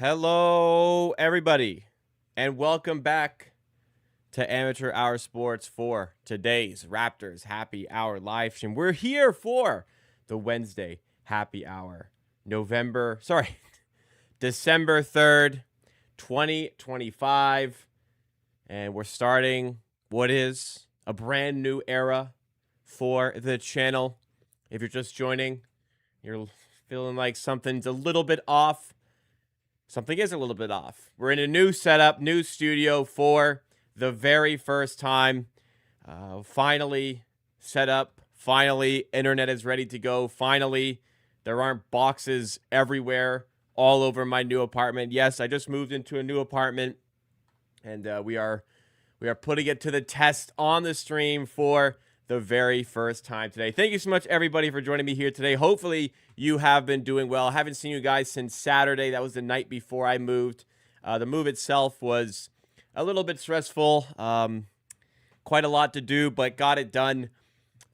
Hello, everybody, and welcome back to Amateur Hour Sports for today's Raptors Happy Hour live stream. We're here for the Wednesday Happy Hour, December 3rd, 2025, and we're starting what is a brand new era for the channel. If you're just joining, you're feeling like something's a little bit off. Something is a little bit off. We're in a new setup, new studio for the very first time. Finally set up. Finally, internet is ready to go. Finally, there aren't boxes everywhere all over my new apartment. Yes, I just moved into a new apartment, and we are putting it to the test on the stream for the very first time today. Thank you so much, everybody, for joining me here today. Hopefully, you have been doing well. I haven't seen you guys since Saturday. That was the night before I moved. The move itself was a little bit stressful. Quite a lot to do, but got it done.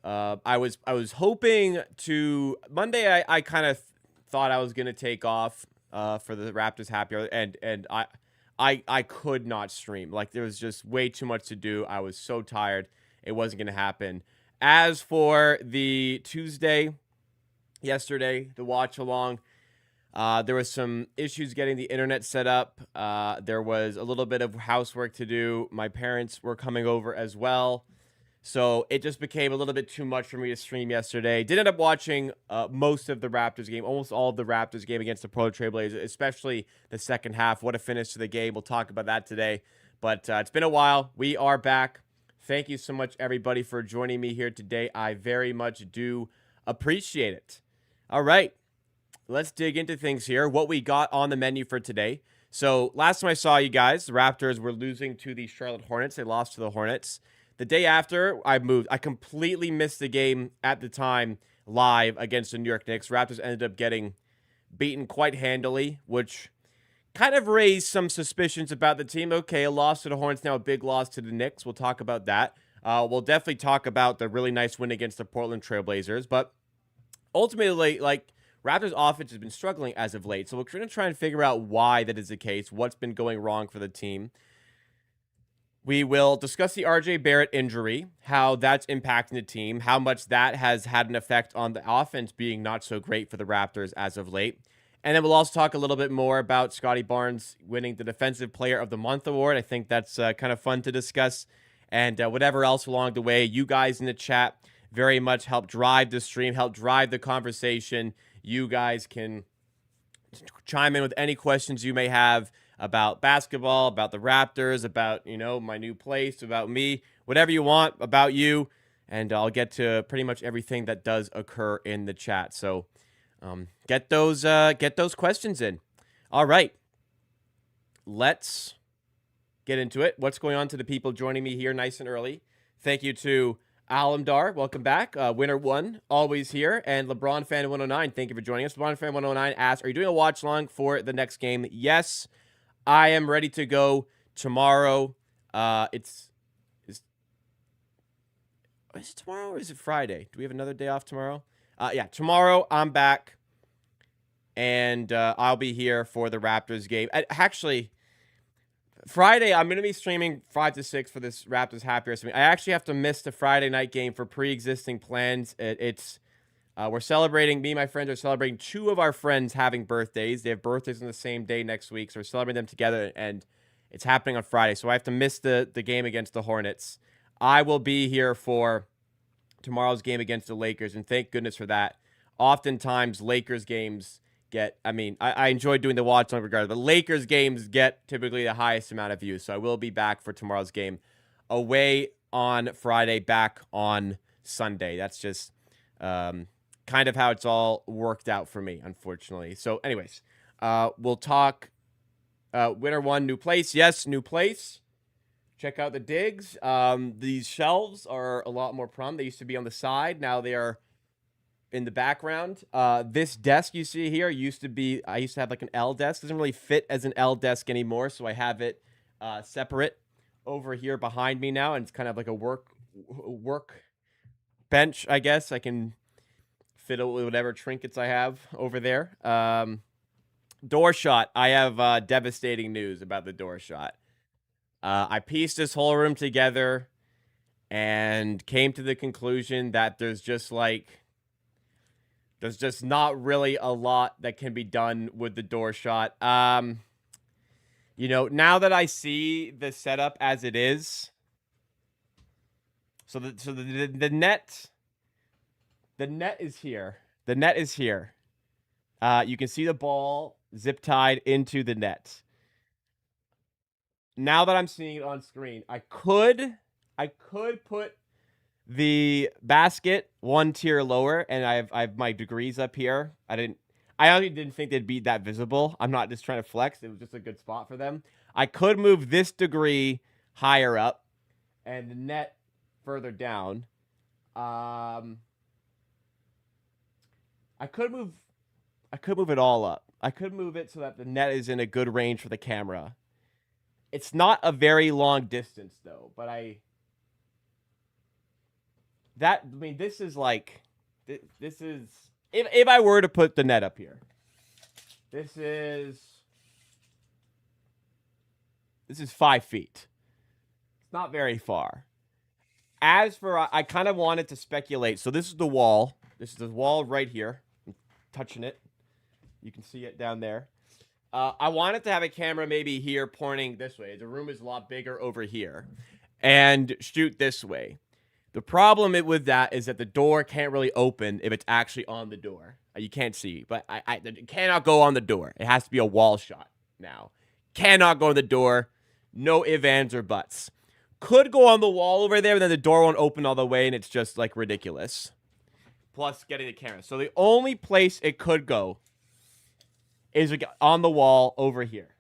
I was hoping to Monday. I kind of thought I was going to take off for the Raptors Happy Hour, and I could not stream. Like, there was just way too much to do. I was so tired. It wasn't going to happen. As for the Tuesday, yesterday, the watch along, there was some issues getting the internet set up. There was a little bit of housework to do. My parents were coming over as well. So it just became a little bit too much for me to stream yesterday. Did end up watching most of the Raptors game, almost all of the Raptors game against the Toronto Trailblazers, especially the second half. What a finish to the game. We'll talk about that today. But it's been a while. We are back. Thank you so much, everybody, for joining me here today. I very much do appreciate it. All right, let's dig into things here. What we got on the menu for today. So last time I saw you guys, the Raptors were losing to the Charlotte Hornets. They lost to the Hornets. The day after I moved, I completely missed the game at the time live against the New York Knicks. Raptors ended up getting beaten quite handily, which kind of raised some suspicions about the team. Okay, a loss to the Hornets, now a big loss to the Knicks. We'll talk about that. We'll definitely talk about the really nice win against the Portland Trailblazers. But ultimately, like, Raptors offense has been struggling as of late. So we're going to try and figure out why that is the case, what's been going wrong for the team. We will discuss the RJ Barrett injury, how that's impacting the team, how much that has had an effect on the offense being not so great for the Raptors as of late. And then we'll also talk a little bit more about Scotty Barnes winning the Defensive Player of the Month award. I think that's kind of fun to discuss. And whatever else along the way, you guys in the chat very much help drive the stream, help drive the conversation. You guys can chime in with any questions you may have about basketball, about the Raptors, about, my new place, about me, whatever you want, about you. And I'll get to pretty much everything that does occur in the chat. So get those questions in. All right, let's get into it. What's going on to the people joining me here nice and early? Thank you to Alamdar. Welcome back. Winner 1, always here. And LeBron Fan 109, thank you for joining us. LeBron Fan 109 asks, are you doing a watch long for the next game? Yes, I am ready to go tomorrow. Is it tomorrow or is it Friday? Do we have another day off tomorrow? Yeah, tomorrow I'm back, and I'll be here for the Raptors game. Actually, Friday I'm going to be streaming 5 to 6 for this Raptors Happy Hour. I actually have to miss the Friday night game for pre-existing plans. We're celebrating, me and my friends are celebrating 2 of our friends having birthdays. They have birthdays on the same day next week, so we're celebrating them together, and it's happening on Friday. So I have to miss the game against the Hornets. I will be here for tomorrow's game against the Lakers, and thank goodness for that. Oftentimes, Lakers games get, I enjoy doing the watch on regardless, but Lakers games get typically the highest amount of views, so I will be back for tomorrow's game. Away on Friday, back on Sunday. That's just kind of how it's all worked out for me, unfortunately. So anyways, we'll talk winner 1, new place. Yes, new place. Check out the digs. These shelves are a lot more prom. They used to be on the side. Now they are in the background. This desk you see here I used to have like an L desk. Doesn't really fit as an L desk anymore, so I have it separate over here behind me now, and it's kind of like a work bench, I guess. I can fit it with whatever trinkets I have over there. door shot. I have devastating news about the door shot. I pieced this whole room together and came to the conclusion that there's just not really a lot that can be done with the door shot. You know, now that I see the setup as it is, so the net is here. The net is here. You can see the ball zip tied into the net. Now that I'm seeing it on screen, I could put the basket one tier lower, and I have my degrees up here. I honestly didn't think they'd be that visible. I'm not just trying to flex. It was just a good spot for them. I could move this degree higher up and the net further down. I could move it all up. I could move it so that the net is in a good range for the camera. It's not a very long distance though, but this is like, this is, if I were to put the net up here, this is 5 feet. It's not very far. As for, I kind of wanted to speculate. So this is the wall. This is the wall right here. I'm touching it. You can see it down there. I wanted to have a camera maybe here pointing this way. The room is a lot bigger over here. And shoot this way. The problem with that is that the door can't really open if it's actually on the door. You can't see, but it cannot go on the door. It has to be a wall shot now. Cannot go on the door. No ifs, ands, or buts. Could go on the wall over there, and then the door won't open all the way, and it's just, like, ridiculous. Plus, getting the camera. So the only place it could go is on the wall over here.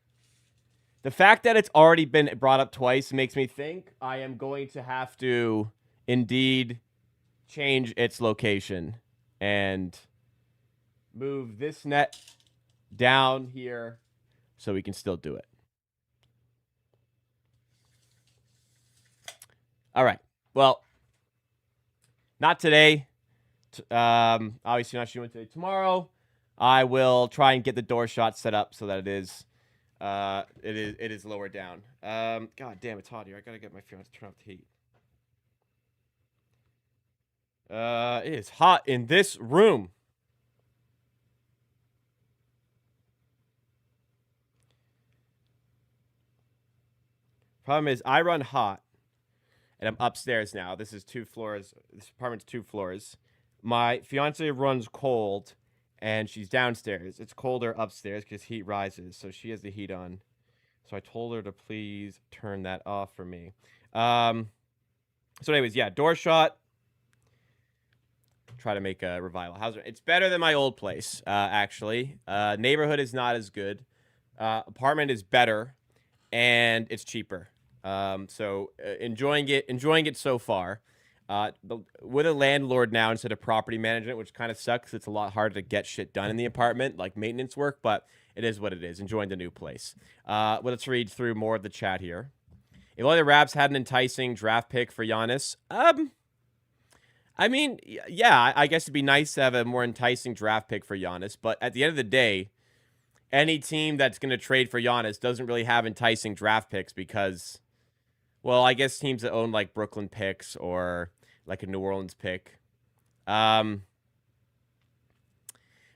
The fact that it's already been brought up twice makes me think I am going to have to indeed change its location and move this net down here so we can still do it. All right. Well, not today. Obviously not shooting today. Tomorrow, I will try and get the door shot set up so that it is lower down. God damn, it's hot here. I gotta get my fiance to turn off the heat. It is hot in this room. Problem is, I run hot, and I'm upstairs now. This is 2 floors. This apartment's 2 floors. My fiance runs cold, and she's downstairs. It's colder upstairs because heat rises, so she has the heat on. So I told her to please turn that off for me. So anyways, yeah, door shot. Try to make a revival. It's better than my old place, actually. Neighborhood is not as good. Apartment is better, and it's cheaper. So enjoying it so far. With a landlord now instead of property management, which kind of sucks. It's a lot harder to get shit done in the apartment, like maintenance work, but it is what it is. Enjoying the new place. Well, let's read through more of the chat here. If only the Raps had an enticing draft pick for Giannis, I mean, yeah, I guess it'd be nice to have a more enticing draft pick for Giannis, but at the end of the day, any team that's going to trade for Giannis doesn't really have enticing draft picks because, well, I guess teams that own like Brooklyn picks or like a New Orleans pick.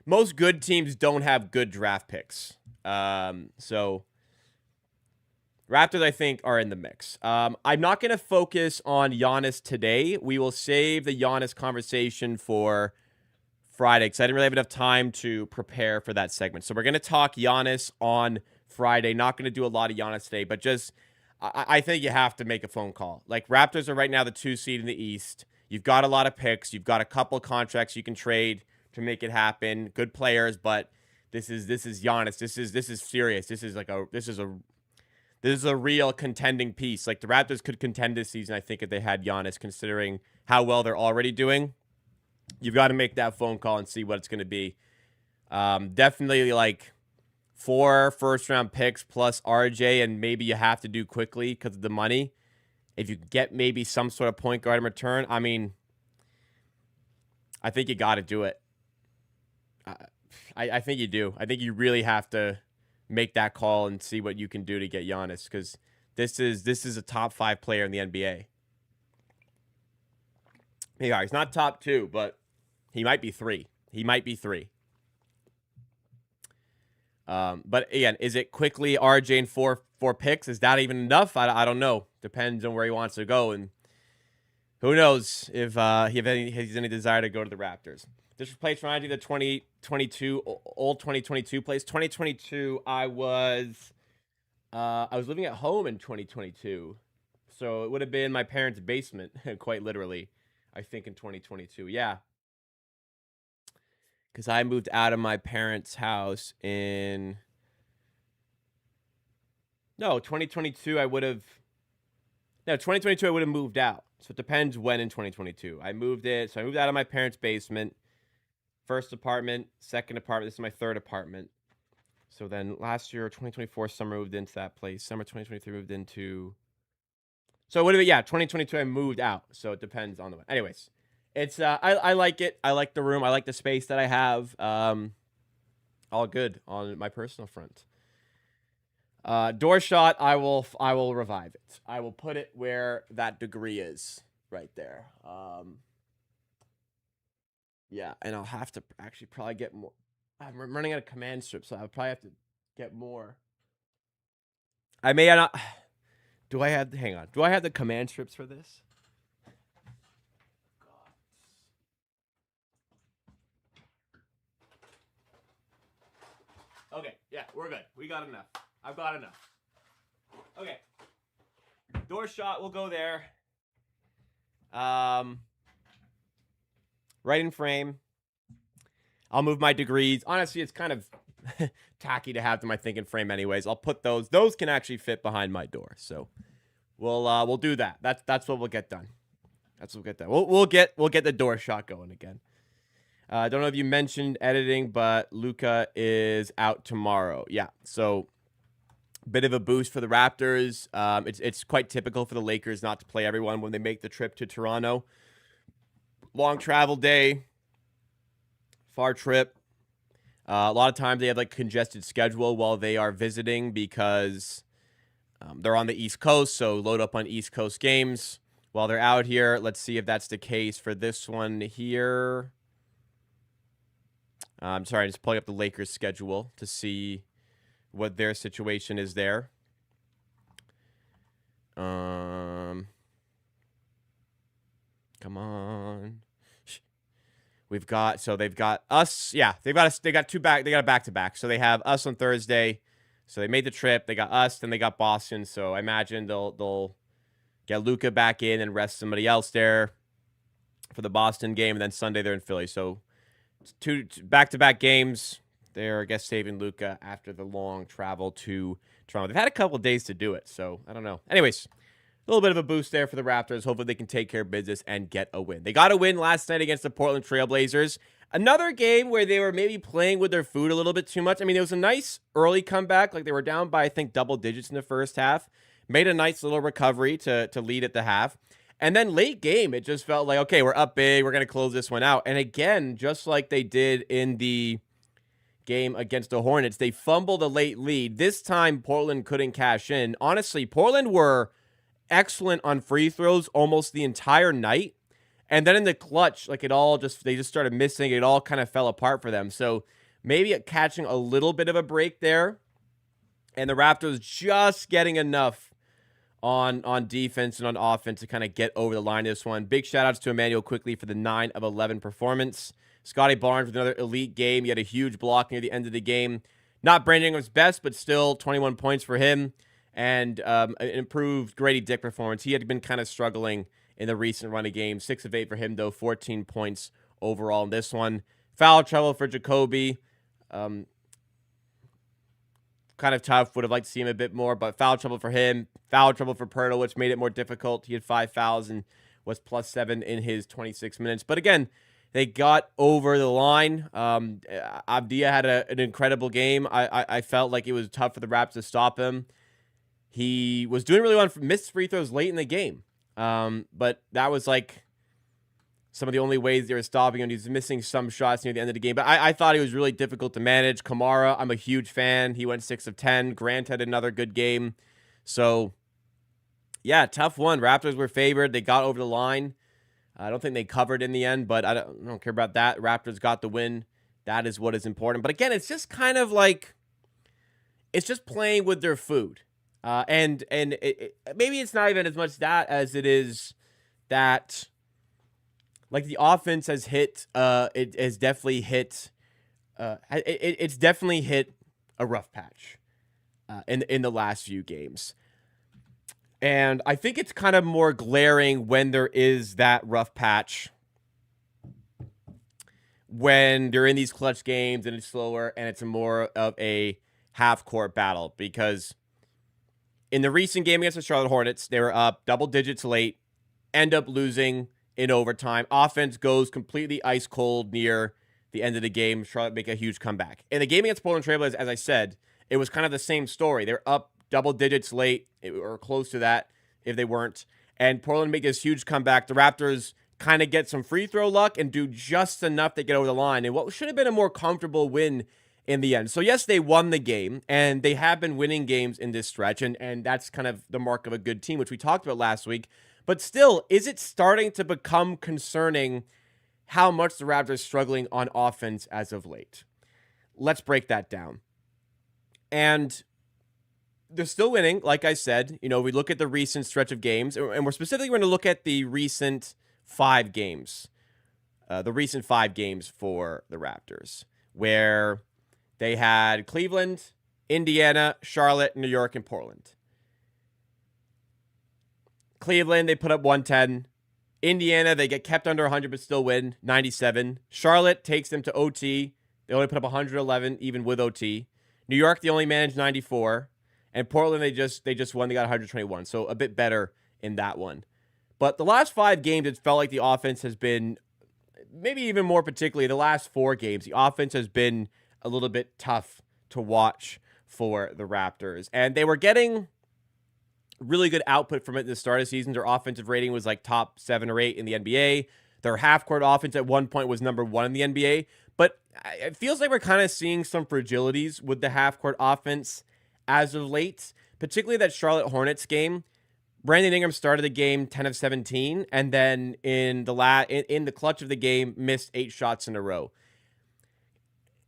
Most good teams don't have good draft picks. So Raptors, I think, are in the mix. I'm not going to focus on Giannis today. We will save the Giannis conversation for Friday because I didn't really have enough time to prepare for that segment. So we're going to talk Giannis on Friday. Not going to do a lot of Giannis today, but just I think you have to make a phone call. Like, Raptors are right now the 2 seed in the East. You've got a lot of picks. You've got a couple contracts you can trade to make it happen. Good players, but this is Giannis. This is serious. This is a real contending piece. Like, the Raptors could contend this season, I think, if they had Giannis, considering how well they're already doing. You've got to make that phone call and see what it's going to be. Definitely, like, 4 first-round picks plus RJ, and maybe you have to do quickly because of the money. If you get maybe some sort of point guard in return, I mean, I think you got to do it. I think you do. I think you really have to make that call and see what you can do to get Giannis, because this is a top 5 player in the NBA. Yeah, he's not top 2, but he might be 3. He might be 3. But again, is it quickly RJ and four picks? Is that even enough? I don't know. Depends on where he wants to go, and who knows if he has any desire to go to the Raptors. This place reminds me of the 2022 old 2022 place. 2022, I was living at home in 2022, so it would have been my parents' basement, quite literally. I think in 2022, yeah. Because I moved out of my parents' house in... No, 2022 I would have... No, 2022 I would have moved out. So it depends when in 2022. I moved out of my parents' basement. First apartment, second apartment. This is my third apartment. So then last year, 2024, summer moved into that place. Summer 2023 moved into... So it would have been, yeah, 2022 I moved out. So it depends on the... Anyways. It's I like it. I like the room. I like the space that I have. All good on my personal front. Door shot, I will revive it. I will put it where that degree is, right there. Yeah, and I'll have to actually probably get more. I'm running out of command strips, so I'll probably have to get more. I may not. Do I have? Hang on. Do I have the command strips for this? Okay, yeah, we're good. We got enough. I've got enough. Okay. Door shot, we'll go there. Right in frame. I'll move my degrees. Honestly, it's kind of tacky to have them, I think, in frame anyways. I'll put those. Those can actually fit behind my door. So we'll do that. That's what we'll get done. That's what we'll get done. We'll get the door shot going again. I don't know if you mentioned editing, but Luka is out tomorrow. Yeah, so bit of a boost for the Raptors. It's quite typical for the Lakers not to play everyone when they make the trip to Toronto. Long travel day, far trip. A lot of times they have like congested schedule while they are visiting because they're on the East Coast, so load up on East Coast games while they're out here. Let's see if that's the case for this one here. I'm sorry, just pulling up the Lakers schedule to see what their situation is there. Come on. They've got us. Yeah, they got a back-to-back. So they have us on Thursday. So they made the trip. They got us, then they got Boston. So I imagine they'll get Luka back in and rest somebody else there for the Boston game, and then Sunday they're in Philly. So two back-to-back games. They're, I guess, saving Luka after the long travel to Toronto. They've had a couple of days to do it, so I don't know. Anyways, a little bit of a boost there for the Raptors. Hopefully they can take care of business and get a win. They got a win last night against the Portland Trail Blazers. Another game where they were maybe playing with their food a little bit too much. I mean, it was a nice early comeback. Like, they were down by, I think, double digits in the first half. Made a nice little recovery to lead at the half. And then late game, it just felt like, okay, we're up big. We're going to close this one out. And again, just like they did in the game against the Hornets, they fumbled a late lead. This time, Portland couldn't cash in. Honestly, Portland were excellent on free throws almost the entire night. And then in the clutch, like they just started missing. It all kind of fell apart for them. So maybe catching a little bit of a break there. And the Raptors just getting enough on defense and on offense to kind of get over the line this one. Big shout-outs to Emmanuel Quickley for the 9 of 11 performance. Scotty Barnes with another elite game. He had a huge block near the end of the game. Not Brandon Ingram's best, but still 21 points for him. And an improved Grady Dick performance. He had been kind of struggling in the recent run of games. 6 of 8 for him, though. 14 points overall in this one. Foul trouble for Jacoby. Kind of tough. Would have liked to see him a bit more, but foul trouble for him. Foul trouble for Pirtle, which made it more difficult. He had 5 fouls and was +7 in his 26 minutes. But again, they got over the line. Abdia had an incredible game. I felt like it was tough for the Raps to stop him. He was doing really well on missed free throws late in the game. But that was like some of the only ways they were stopping him. He was missing some shots near the end of the game. But I thought he was really difficult to manage. Kamara, I'm a huge fan. He went 6 of 10. Grant had another good game. So, yeah, tough one. Raptors were favored. They got over the line. I don't think they covered in the end, but I don't care about that. Raptors got the win. That is what is important. But again, it's just kind of like, it's just playing with their food. And maybe it's not even as much that as it is that, like, the offense has hit, it has definitely hit, it's definitely hit a rough patch in the last few games. And I think it's kind of more glaring when there is that rough patch, when they're in these clutch games and it's slower and it's more of a half-court battle. Because in the recent game against the Charlotte Hornets, they were up double digits late, end up losing in overtime. Offense goes completely ice cold near the end of the game. Charlotte make a huge comeback. In the game against Portland Trail Blazers, as I said, it was kind of the same story. They're up double digits late, or close to that if they weren't. And Portland make this huge comeback. The Raptors kind of get some free throw luck and do just enough to get over the line. And what should have been a more comfortable win in the end. So yes, they won the game, and they have been winning games in this stretch. And that's kind of the mark of a good team, which we talked about last week. But still, is it starting to become concerning how much the Raptors are struggling on offense as of late? Let's break that down. And they're still winning, like I said. You know, we look at the recent stretch of games, and we're specifically going to look at the recent 5 games. The recent 5 games for the Raptors, where they had Cleveland, Indiana, Charlotte, New York, and Portland. Cleveland, they put up 110. Indiana, they get kept under 100 but still win, 97. Charlotte takes them to OT. They only put up 111 even with OT. New York, they only managed 94. And Portland, they just won. They got 121. So a bit better in that one. But the last 5 games, it felt like the offense has been, maybe even more particularly the last 4 games, the offense has been a little bit tough to watch for the Raptors. And they were getting really good output from it in the start of the season. Their offensive rating was like top 7 or 8 in the NBA. Their half-court offense at one point was number 1 in the NBA. But it feels like we're kind of seeing some fragilities with the half-court offense as of late, particularly that Charlotte Hornets game. Brandon Ingram started the game 10 of 17, and then in the clutch of the game, missed 8 shots in a row.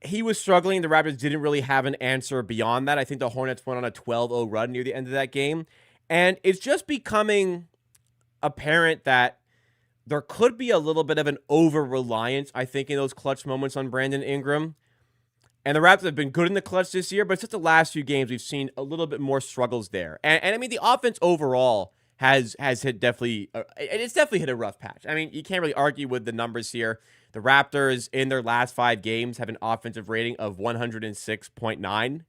He was struggling. The Raptors didn't really have an answer beyond that. I think the Hornets went on a 12-0 run near the end of that game. And it's just becoming apparent that there could be a little bit of an over-reliance, I think, in those clutch moments on Brandon Ingram. And the Raptors have been good in the clutch this year, but it's just the last few games we've seen a little bit more struggles there. And I mean, the offense overall has hit it's definitely hit a rough patch. I mean, you can't really argue with the numbers here. The Raptors in their last 5 games have an offensive rating of 106.9.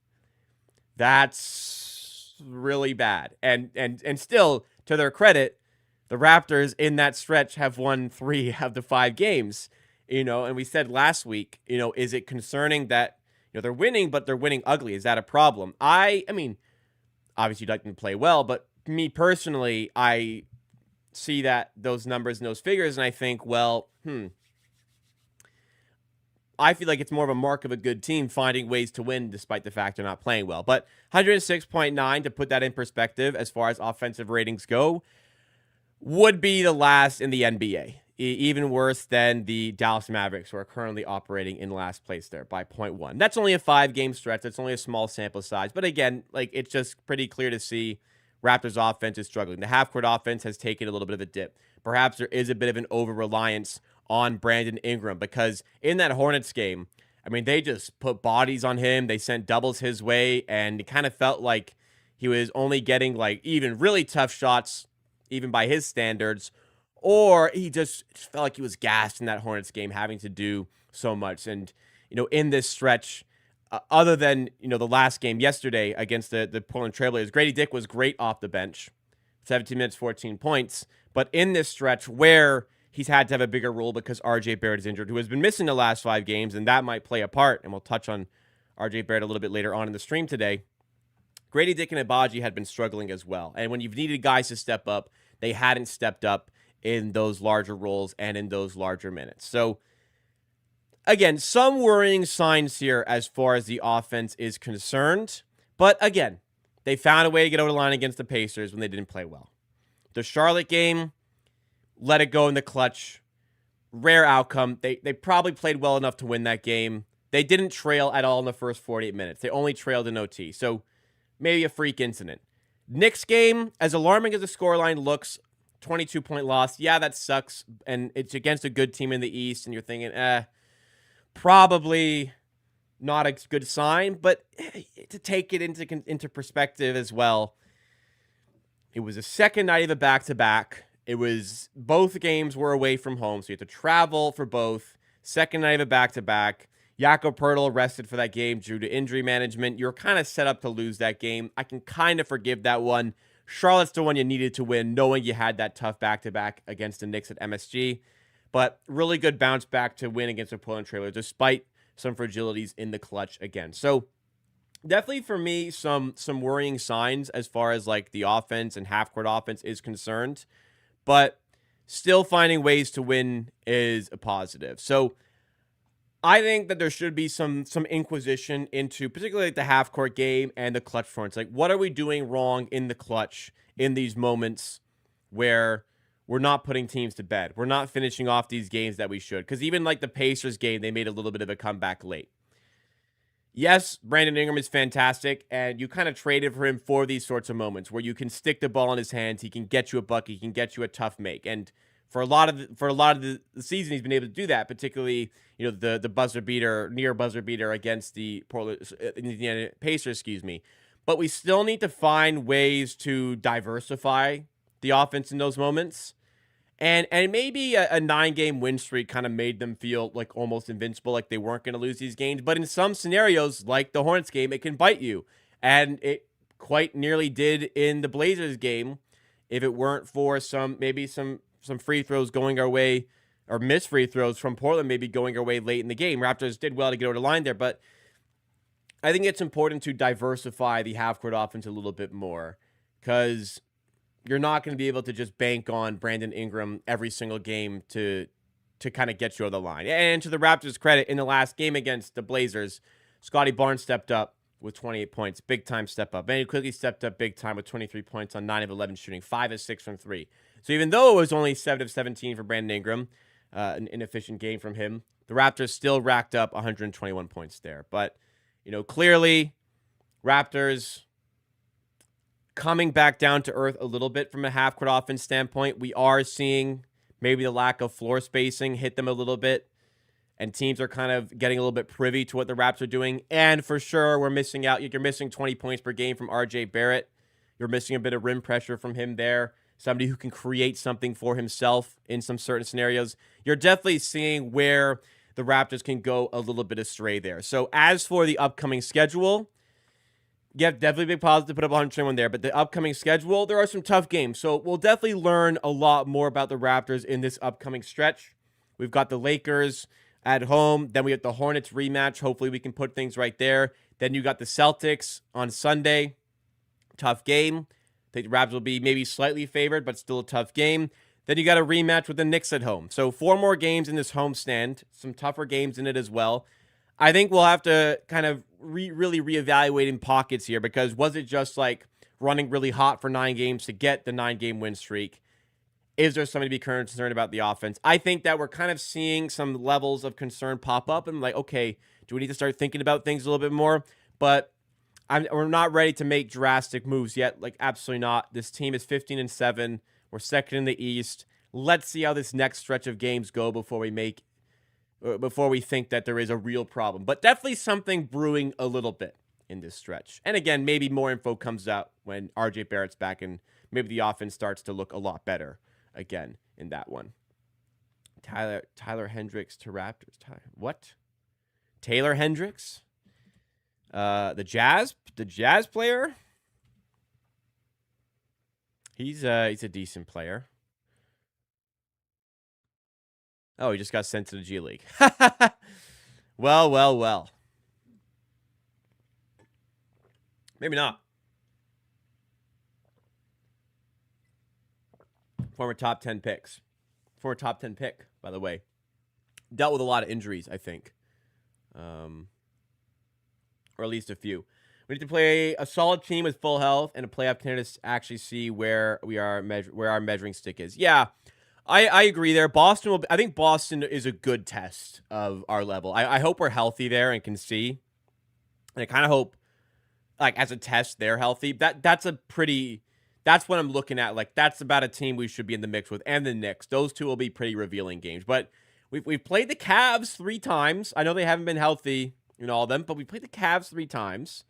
That's really bad. And still, to their credit, the Raptors in that stretch have won 3 of the 5 games. You know, and we said last week, you know, is it concerning that, you know, they're winning, but they're winning ugly? Is that a problem? I mean, obviously you'd like them to play well, but me personally, I see those numbers and those figures, and I think, well, I feel like it's more of a mark of a good team finding ways to win despite the fact they're not playing well. But 106.9, to put that in perspective, as far as offensive ratings go, would be the last in the NBA. Even worse than the Dallas Mavericks, who are currently operating in last place there by 0.1. That's only a 5-game stretch. That's only a small sample size. But again, like, it's just pretty clear to see Raptors offense is struggling. The half-court offense has taken a little bit of a dip. Perhaps there is a bit of an over-reliance on Brandon Ingram, because in that Hornets game, I mean, they just put bodies on him. They sent doubles his way, and it kind of felt like he was only getting, like, even really tough shots, even by his standards, or he just felt like he was gassed in that Hornets game, having to do so much. And, you know, in this stretch, other than, you know, the last game yesterday against the Portland Trail Blazers, Grady Dick was great off the bench, 17 minutes, 14 points. But in this stretch where he's had to have a bigger role because RJ Barrett is injured, who has been missing the last 5 games, and that might play a part, and we'll touch on RJ Barrett a little bit later on in the stream today. Grady Dick and Agbaji had been struggling as well. And when you've needed guys to step up, they hadn't stepped up in those larger roles and in those larger minutes. So, again, some worrying signs here as far as the offense is concerned. But again, they found a way to get over the line against the Pacers when they didn't play well. The Charlotte game, let it go in the clutch. Rare outcome. They probably played well enough to win that game. They didn't trail at all in the first 48 minutes. They only trailed in OT. So maybe a freak incident. Knicks game, as alarming as the scoreline looks, 22-point loss. Yeah, that sucks. And it's against a good team in the East. And you're thinking, probably not a good sign. But to take it into perspective as well, it was a second night of a back-to-back. It was both games were away from home, so you have to travel for both. Second night of a back-to-back. Jakob Poeltl rested for that game due to injury management. You're kind of set up to lose that game. I can kind of forgive that one. Charlotte's the one you needed to win, knowing you had that tough back-to-back against the Knicks at MSG. But really good bounce back to win against the Portland Trailers, despite some fragilities in the clutch again. So definitely for me, some worrying signs as far as like the offense and half-court offense is concerned. But still finding ways to win is a positive. So I think that there should be some inquisition into particularly like the half-court game and the clutch fronts. Like, what are we doing wrong in the clutch in these moments where we're not putting teams to bed? We're not finishing off these games that we should. Because even like the Pacers game, they made a little bit of a comeback late. Yes, Brandon Ingram is fantastic, and you kind of traded for him for these sorts of moments where you can stick the ball in his hands, he can get you a bucket, he can get you a tough make. And for a lot of the season, he's been able to do that, particularly the buzzer beater, near buzzer beater against the Indiana Pacers, excuse me. But we still need to find ways to diversify the offense in those moments. And maybe a 9-game win streak kind of made them feel like almost invincible, like they weren't going to lose these games. But in some scenarios, like the Hornets game, it can bite you. And it quite nearly did in the Blazers game if it weren't for some free throws going our way, or missed free throws from Portland maybe going our way late in the game. Raptors did well to get over the line there, but I think it's important to diversify the half-court offense a little bit more, because you're not going to be able to just bank on Brandon Ingram every single game to kind of get you over the line. And to the Raptors' credit, in the last game against the Blazers, Scotty Barnes stepped up with 28 points, big-time step up. And he quickly stepped up big time with 23 points on 9 of 11 shooting, 5 of 6 from 3. So even though it was only 7 of 17 for Brandon Ingram, an inefficient game from him, the Raptors still racked up 121 points there. But, clearly, Raptors coming back down to earth a little bit from a half-court offense standpoint. We are seeing maybe the lack of floor spacing hit them a little bit, and teams are kind of getting a little bit privy to what the Raps are doing. And for sure, we're missing out. You're missing 20 points per game from RJ Barrett. You're missing a bit of rim pressure from him there. Somebody who can create something for himself in some certain scenarios. You're definitely seeing where the Raptors can go a little bit astray there. So as for the upcoming schedule, yeah, definitely big positive to put up 121 there. But the upcoming schedule, there are some tough games. So we'll definitely learn a lot more about the Raptors in this upcoming stretch. We've got the Lakers at home. Then we have the Hornets rematch. Hopefully we can put things right there. Then you got the Celtics on Sunday. Tough game. I think the Raptors will be maybe slightly favored, but still a tough game. Then you got a rematch with the Knicks at home. So 4 more games in this homestand. Some tougher games in it as well. I think we'll have to kind of really reevaluate in pockets here, because was it just like running really hot for 9 games to get the 9-game win streak? Is there something to be concerned about the offense? I think that we're kind of seeing some levels of concern pop up, and like, okay, do we need to start thinking about things a little bit more? But we're not ready to make drastic moves yet. Like, absolutely not. This team is 15-7. We're second in the East. Let's see how this next stretch of games go before we think that there is a real problem. But definitely something brewing a little bit in this stretch. And again, maybe more info comes out when RJ Barrett's back, and maybe the offense starts to look a lot better again in that one. Tyler Hendricks to Raptors. What? Taylor Hendricks? The Jazz player? He's a decent player. Oh, he just got sent to the G League. Well. Maybe not. Former top 10 picks. former top 10 pick, by the way. Dealt with a lot of injuries, I think. Or at least a few. We need to play a solid team with full health and a playoff candidate to actually see where our measuring stick is. Yeah, I agree there. I think Boston is a good test of our level. I hope we're healthy there and can see. And I kind of hope, like, as a test, they're healthy. That's what I'm looking at. Like, that's about a team we should be in the mix with. And the Knicks. Those two will be pretty revealing games. But we've played the Cavs 3 times. I know they haven't been healthy in all of them, but we played the Cavs 3 times.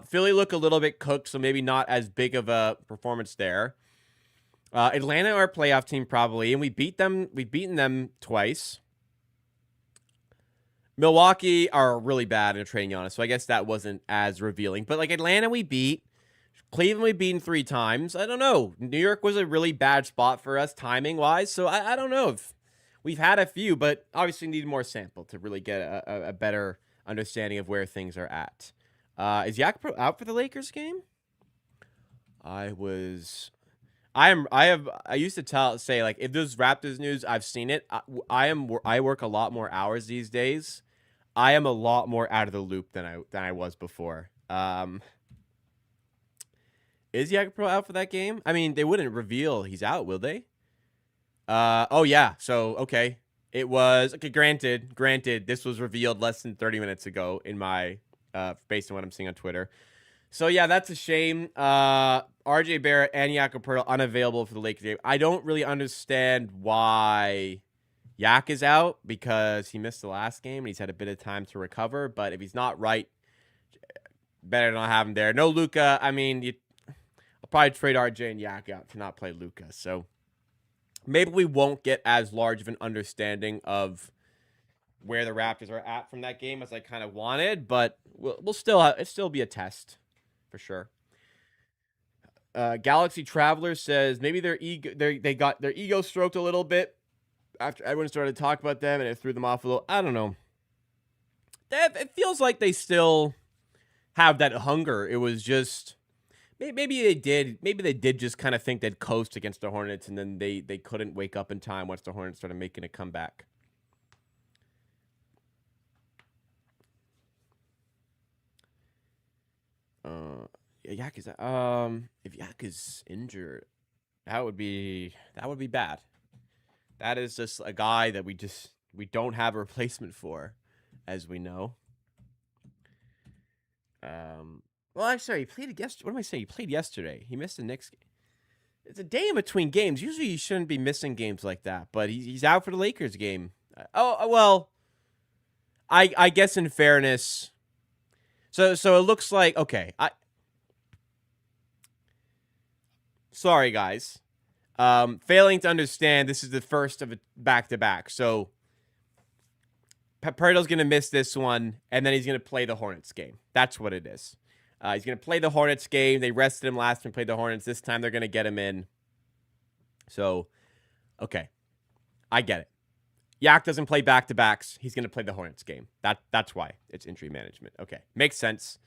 Philly look a little bit cooked, so maybe not as big of a performance there. Atlanta, our playoff team, probably, and we beat them. We've beaten them twice. Milwaukee are really bad in trading Giannis, so I guess that wasn't as revealing. But like Atlanta, we beat. Cleveland, we beaten 3 times. I don't know. New York was a really bad spot for us timing wise, so I don't know if we've had a few, but obviously need more sample to really get a better understanding of where things are at. Is Jakob out for the Lakers game? I used to say like if there's Raptors news, I've seen it. I work a lot more hours these days. I am a lot more out of the loop than I was before. Is Jakob out for that game? I mean, they wouldn't reveal he's out, will they? Oh yeah. So okay, it was okay. Granted, this was revealed less than 30 minutes ago in my based on what I'm seeing on Twitter. So yeah, that's a shame. RJ Barrett and Jakob Poeltl unavailable for the Lakers game. I don't really understand why Yak is out because he missed the last game and he's had a bit of time to recover. But if he's not right, better not have him there. No Luka. I mean, I'll probably trade RJ and Yak out to not play Luka. So maybe we won't get as large of an understanding of where the Raptors are at from that game as I kind of wanted, but it'll still be a test for sure. Galaxy Traveler says maybe they got their ego stroked a little bit after everyone started to talk about them and it threw them off a little. I don't know. It feels like they still have that hunger. It was just maybe they did just kind of think they'd coast against the Hornets and then they couldn't wake up in time once the Hornets started making a comeback. Yak is if Yak is injured, that would be bad. That is just a guy that we don't have a replacement for, as we know. Well, I'm sorry, he played yesterday. What am I saying? He played yesterday. He missed the Knicks game. It's a day in between games. Usually you shouldn't be missing games like that, but he's out for the Lakers game. Oh well, I guess in fairness. So it looks like okay. Sorry guys, failing to understand. This is the first of a back-to-back. So Poeltl's gonna miss this one, and then he's gonna play the Hornets game. That's what it is. He's gonna play the Hornets game. They rested him last time, played the Hornets. This time they're gonna get him in. So, okay, I get it. Yak doesn't play back-to-backs. He's going to play the Hornets game. That's why it's injury management. Okay, makes sense.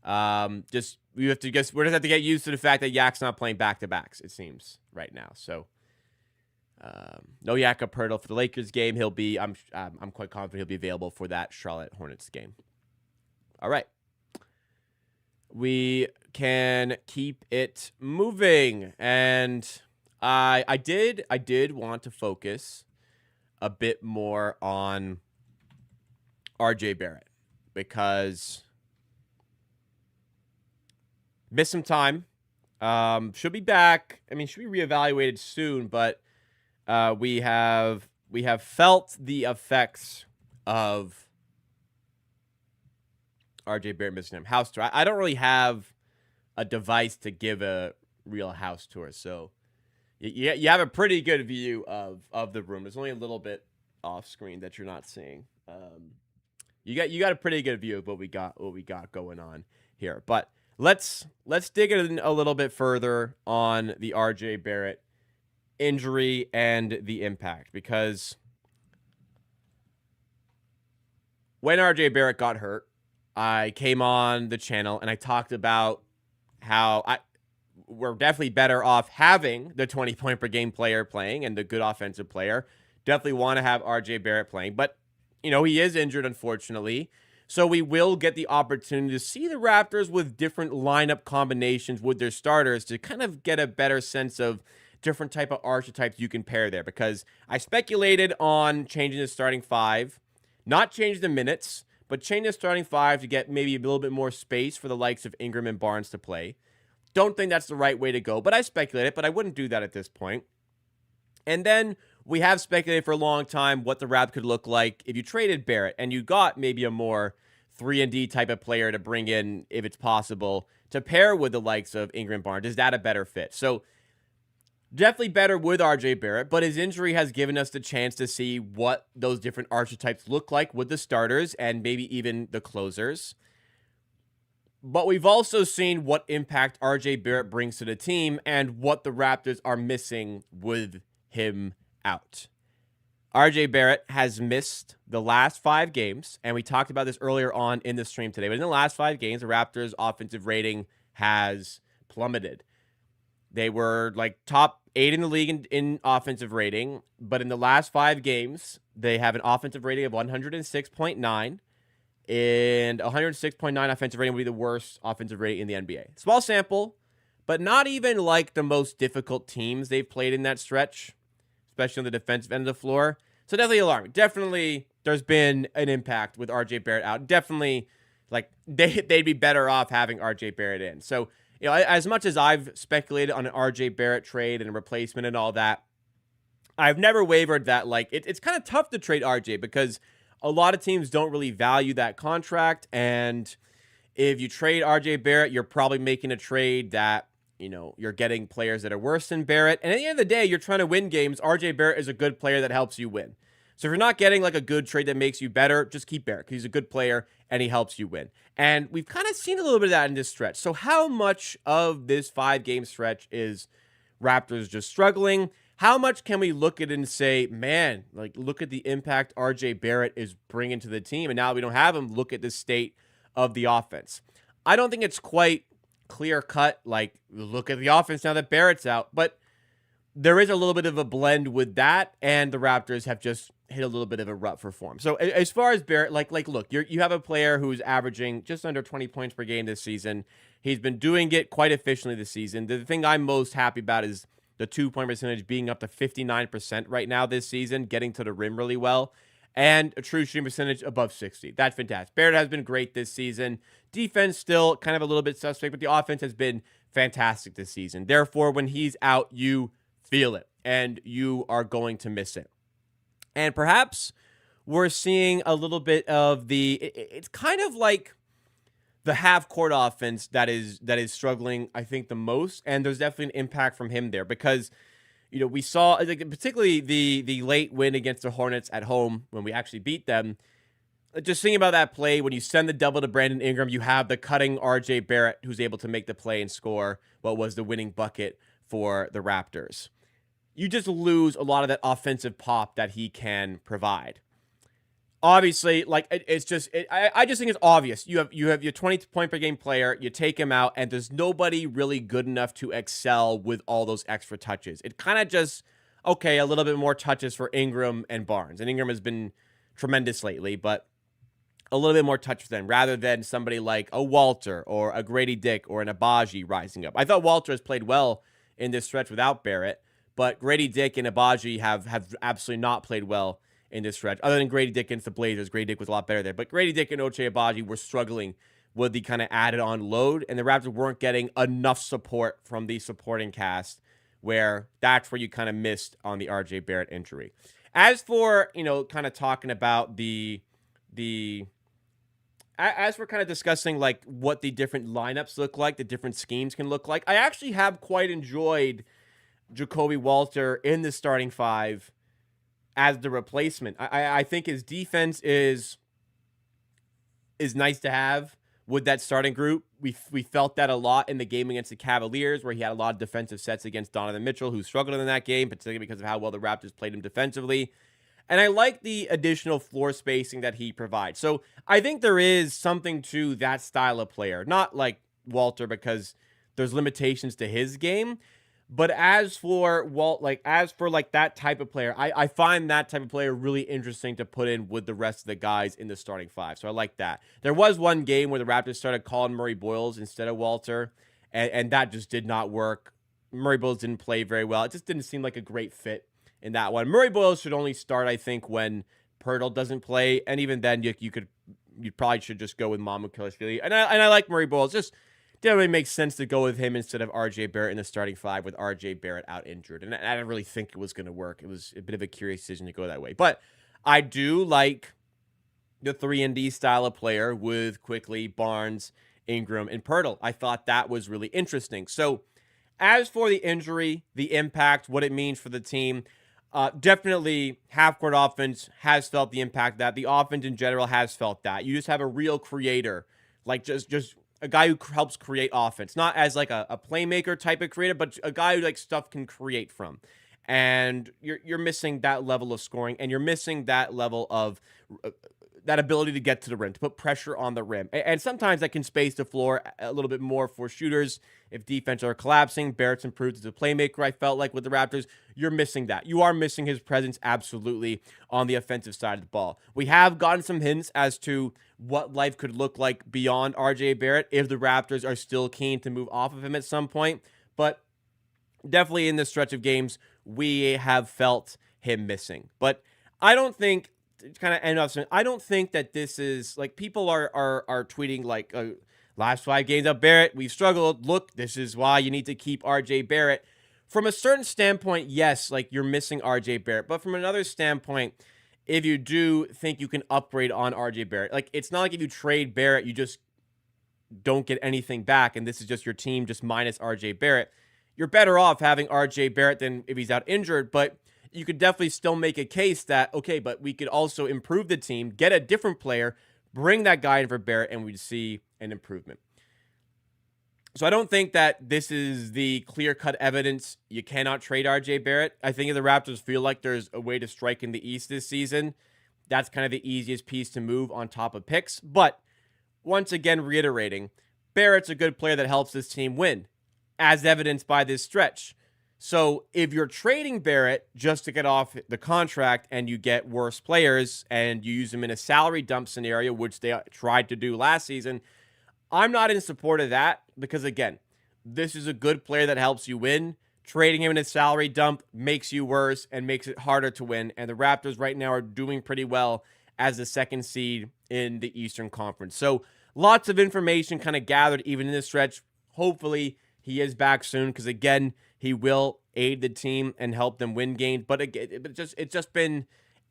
We're just have to get used to the fact that Yak's not playing back-to-backs. It seems right now. So, no Jakob Poeltl for the Lakers game. He'll be. I'm quite confident he'll be available for that Charlotte Hornets game. All right, we can keep it moving, and I did want to focus a bit more on RJ Barrett because missed some time. Should be back. I mean, should be reevaluated soon, but we have felt the effects of RJ Barrett missing him. House tour. I don't really have a device to give a real house tour, so you have a pretty good view of the room. There's only a little bit off screen that you're not seeing. You got a pretty good view of what we got going on here. But let's dig in a little bit further on the RJ Barrett injury and the impact, because when RJ Barrett got hurt, I came on the channel and I talked about how we're definitely better off having the 20-point per game player playing and the good offensive player. Definitely want to have RJ Barrett playing, but he is injured, unfortunately. So we will get the opportunity to see the Raptors with different lineup combinations with their starters to kind of get a better sense of different type of archetypes you can pair there. Because I speculated on changing the starting five, not change the minutes, but change the starting five to get maybe a little bit more space for the likes of Ingram and Barnes to play. Don't think that's the right way to go, but I speculated, but I wouldn't do that at this point. And then we have speculated for a long time what the Raptors could look like if you traded Barrett and you got maybe a more 3-and-D type of player to bring in, if it's possible, to pair with the likes of Ingram Barnes. Is that a better fit? So definitely better with RJ Barrett, but his injury has given us the chance to see what those different archetypes look like with the starters and maybe even the closers. But we've also seen what impact RJ Barrett brings to the team and what the Raptors are missing with him out. RJ Barrett has missed the last 5 games, and we talked about this earlier on in the stream today, but in the last 5 games, the Raptors' offensive rating has plummeted. They were like top 8 in the league in offensive rating, but in the last 5 games, they have an offensive rating of 106.9, and 106.9 offensive rating would be the worst offensive rating in the NBA. Small sample, but not even like the most difficult teams they've played in that stretch, especially on the defensive end of the floor. So definitely alarming. Definitely there's been an impact with RJ Barrett out. Definitely like they'd be better off having RJ Barrett in. So, as much as I've speculated on an RJ Barrett trade and a replacement and all that, I've never wavered that it's kind of tough to trade RJ because a lot of teams don't really value that contract. And if you trade RJ Barrett, you're probably making a trade that, you're getting players that are worse than Barrett. And at the end of the day, you're trying to win games. RJ Barrett is a good player that helps you win. So if you're not getting like a good trade that makes you better, just keep Barrett because he's a good player and he helps you win. And we've kind of seen a little bit of that in this stretch. So how much of this 5-game stretch is Raptors just struggling? How much can we look at it and say, man, look at the impact RJ Barrett is bringing to the team. And now that we don't have him, look at the state of the offense. I don't think it's quite clear cut, look at the offense now that Barrett's out, but there is a little bit of a blend with that, and the Raptors have just hit a little bit of a rut for form. So as far as Barrett, look, you have a player who's averaging just under 20 points per game this season. He's been doing it quite efficiently this season. The thing I'm most happy about is the 2-point percentage being up to 59% right now this season, getting to the rim really well, and a true shooting percentage above 60. That's fantastic. Barrett has been great this season. Defense still kind of a little bit suspect, but the offense has been fantastic this season. Therefore, when he's out, you feel it, and you are going to miss it. And perhaps we're seeing a little bit of it's kind of like the half-court offense that is struggling, I think, the most, and there's definitely an impact from him there because we saw, particularly the late win against the Hornets at home when we actually beat them. Just thinking about that play, when you send the double to Brandon Ingram, you have the cutting RJ Barrett who's able to make the play and score what was the winning bucket for the Raptors. You just lose a lot of that offensive pop that he can provide. Obviously, I just think it's obvious. You have your 20-point per game player, you take him out, and there's nobody really good enough to excel with all those extra touches. It kind of just, a little bit more touches for Ingram and Barnes. And Ingram has been tremendous lately, but a little bit more touch for them rather than somebody like a Walter or a Grady Dick or an Abaji rising up. I thought Walter has played well in this stretch without Barrett, but Grady Dick and Abaji have absolutely not played well in this stretch. Other than Grady Dick against the Blazers, Grady Dick was a lot better there. But Grady Dick and Ochai Abaji were struggling with the kind of added on load, and the Raptors weren't getting enough support from the supporting cast where that's where you kind of missed on the RJ Barrett injury. As for, kind of talking about as we're kind of discussing what the different lineups look like, the different schemes can look like, I actually have quite enjoyed Jacoby Walter in the starting 5 as the replacement. I think his defense is nice to have with that starting group. We felt that a lot in the game against the Cavaliers, where he had a lot of defensive sets against Donovan Mitchell, who struggled in that game, particularly because of how well the Raptors played him defensively. And I like the additional floor spacing that he provides. So I think there is something to that style of player. Not like Walter, because there's limitations to his game. But as for Walt, that type of player, I find that type of player really interesting to put in with the rest of the guys in the starting five. So I like that. There was one game where the Raptors started calling Murray Boyles instead of Walter, and that just did not work. Murray Boyles didn't play very well. It just didn't seem like a great fit in that one. Murray Boyles should only start, I think, when Pirtle doesn't play, and even then, you probably should just go with Mamu Kilishvili. And I like Murray Boyles. Just didn't really make sense to go with him instead of RJ Barrett in the starting five with RJ Barrett out injured. And I didn't really think it was going to work. It was a bit of a curious decision to go that way. But I do like the 3-and-D style of player with Quickly, Barnes, Ingram, and Pirtle. I thought that was really interesting. So as for the injury, the impact, what it means for the team, definitely half-court offense has felt the impact of that. The offense in general has felt that. You just have a real creator, like just a guy who helps create offense, not as like a playmaker type of creator, but a guy who like stuff can create from. And you're missing that level of scoring, and you're missing that level of that ability to get to the rim, to put pressure on the rim. And sometimes that can space the floor a little bit more for shooters. If defense are collapsing, Barrett's improved as a playmaker, I felt like, with the Raptors. You're missing that. You are missing his presence absolutely on the offensive side of the ball. We have gotten some hints as to what life could look like beyond RJ Barrett if the Raptors are still keen to move off of him at some point. But definitely in this stretch of games, we have felt him missing. But I don't think, to kind of end off, I don't think that this is, like, people are tweeting, like, last 5 games of Barrett, we've struggled. Look, this is why you need to keep RJ Barrett. From a certain standpoint, yes, like, you're missing RJ Barrett. But from another standpoint, if you do think you can upgrade on RJ Barrett, like, it's not like if you trade Barrett, you just don't get anything back, and this is just your team just minus RJ Barrett. You're better off having RJ Barrett than if he's out injured, but you could definitely still make a case that, okay, but we could also improve the team, get a different player, bring that guy in for Barrett, and we'd see an improvement. So I don't think that this is the clear-cut evidence you cannot trade RJ Barrett. I think if the Raptors feel like there's a way to strike in the East this season, that's kind of the easiest piece to move on top of picks. But once again, reiterating, Barrett's a good player that helps this team win, as evidenced by this stretch. So if you're trading Barrett just to get off the contract and you get worse players and you use them in a salary dump scenario, which they tried to do last season, I'm not in support of that because, again, this is a good player that helps you win. Trading him in a salary dump makes you worse and makes it harder to win. And the Raptors right now are doing pretty well as the second seed in the Eastern Conference. So lots of information kind of gathered even in this stretch. Hopefully he is back soon because, again, he will aid the team and help them win games. But again, it's just been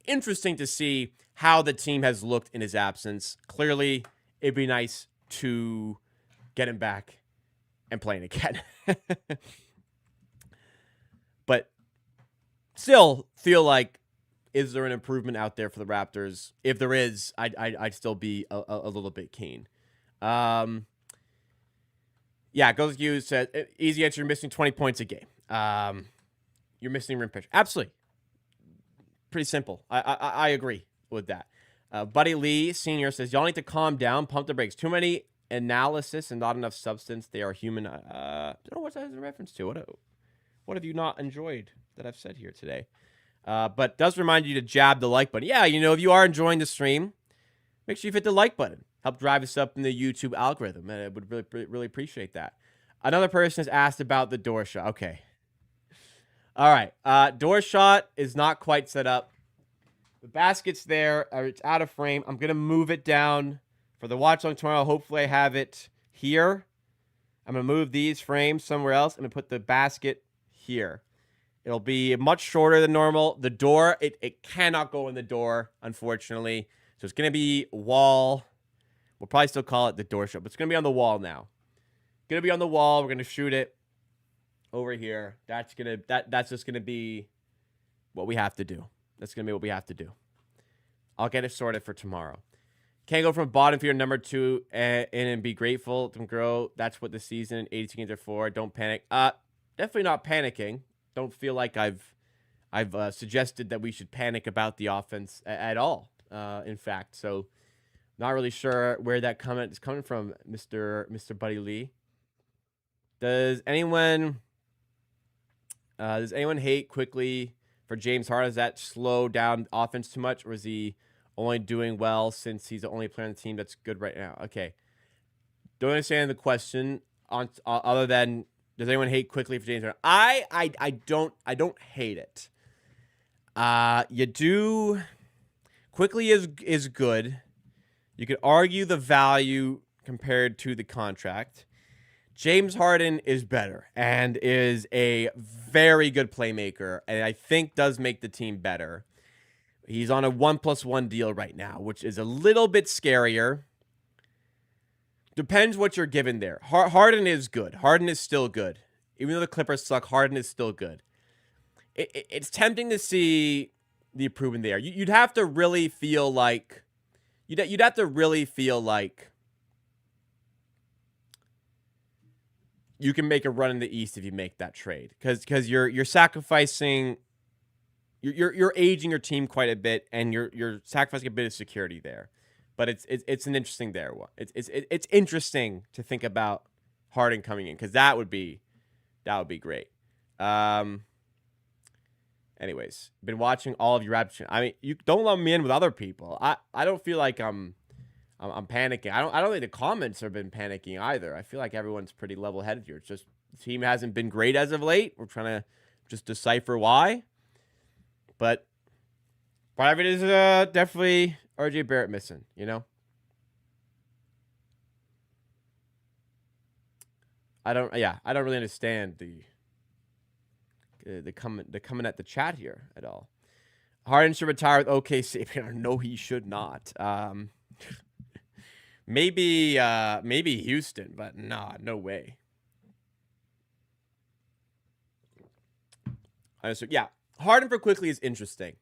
interesting to see how the team has looked in his absence. Clearly, it'd be nice to get him back and playing again. But still feel like, is there an improvement out there for the Raptors? If there is, I'd still be a little bit keen. Yeah, Goes Hughes said, easy answer, you're missing 20 points a game. You're missing rim pressure. Absolutely. Pretty simple. I agree with that. Buddy Lee Sr. says, y'all need to calm down, pump the brakes. Too many analysis and not enough substance. They are human. I don't know what that is a reference to. What have you not enjoyed that I've said here today? But does remind you to jab the like button. Yeah, if you are enjoying the stream, make sure you hit the like button. Help drive us up in the YouTube algorithm. I would really appreciate that. Another person has asked about the door shot. Okay. All right. Door shot is not quite set up. The basket's there. It's out of frame. I'm going to move it down for the watch along tomorrow. Hopefully I have it here. I'm going to move these frames somewhere else. I'm going to put the basket here. It'll be much shorter than normal. The door, it cannot go in the door, unfortunately. So it's going to be wall. We'll probably still call it the door shot, but it's going to be on the wall now. Going to be on the wall. We're going to shoot it over here. That's just going to be what we have to do. That's going to be what we have to do. I'll get it sorted for tomorrow. Can't go from bottom for your number 2 and be grateful to grow. That's what the season 82 games are for. Don't panic. Definitely not panicking. Don't feel like I've suggested that we should panic about the offense at all. In fact, so not really sure where that comment is coming from, Mr. Buddy Lee. Does anyone hate quickly for James Harden? Does that slow down offense too much, or is he only doing well since he's the only player on the team that's good right now? Okay. Don't understand the question on other than does anyone hate quickly for James Harden? I don't hate it. You do. Quickly is good. You could argue the value compared to the contract. James Harden is better and is a very good playmaker, and I think does make the team better. He's on a 1+1 deal right now, which is a little bit scarier. Depends what you're given there. Harden is good. Harden is still good. Even though the Clippers suck, Harden is still good. It's tempting to see the improvement there. You'd have to really feel like you'd have to really feel like you can make a run in the East if you make that trade, because you're sacrificing, you're aging your team quite a bit, and you're sacrificing a bit of security there. But it's an interesting there. It's interesting to think about Harden coming in, because that would be great. Anyways, been watching all of your Raptors. I mean, you don't lump me in with other people. I don't feel like I'm panicking. I don't think the comments have been panicking either. I feel like everyone's pretty level-headed here. It's just the team hasn't been great as of late. We're trying to just decipher why. But part of it is definitely RJ Barrett missing, you know? I don't really understand the coming at the chat here at all. Harden should retire with OKC. No, he should not. Maybe Houston, but nah, no way. So yeah, Harden for quickly is interesting.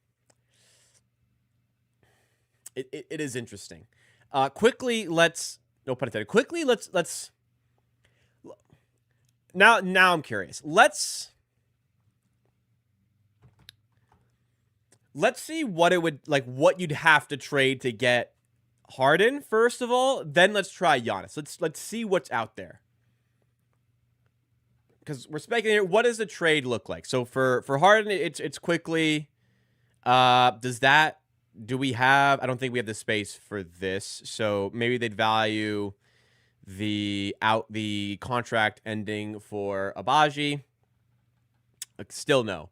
It is interesting. Quickly, let's no pun intended. Quickly, let's. Now I'm curious. Let's see what it would like. What you'd have to trade to get Harden first of all. Then let's try Giannis. Let's see what's out there. Because we're speculating here. What does the trade look like? So for Harden, it's quickly. Do we have? I don't think we have the space for this. So maybe they'd value the contract ending for Abaji. Still no.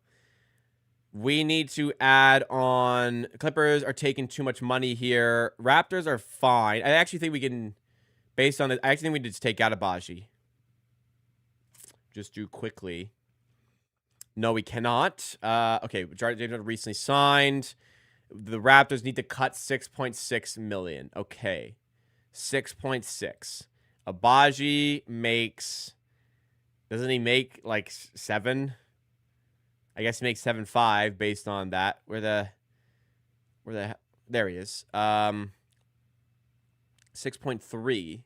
We need to add on. Clippers are taking too much money here. Raptors are fine. I actually think we can, based on it, I actually think we can just take out Abaji. Just do quickly. No, we cannot. Okay, James recently signed. The Raptors need to cut $6.6 million. Okay, 6.6. Abaji makes. Doesn't he make like 7? I guess he makes 7.5 based on that. There he is. 6.3.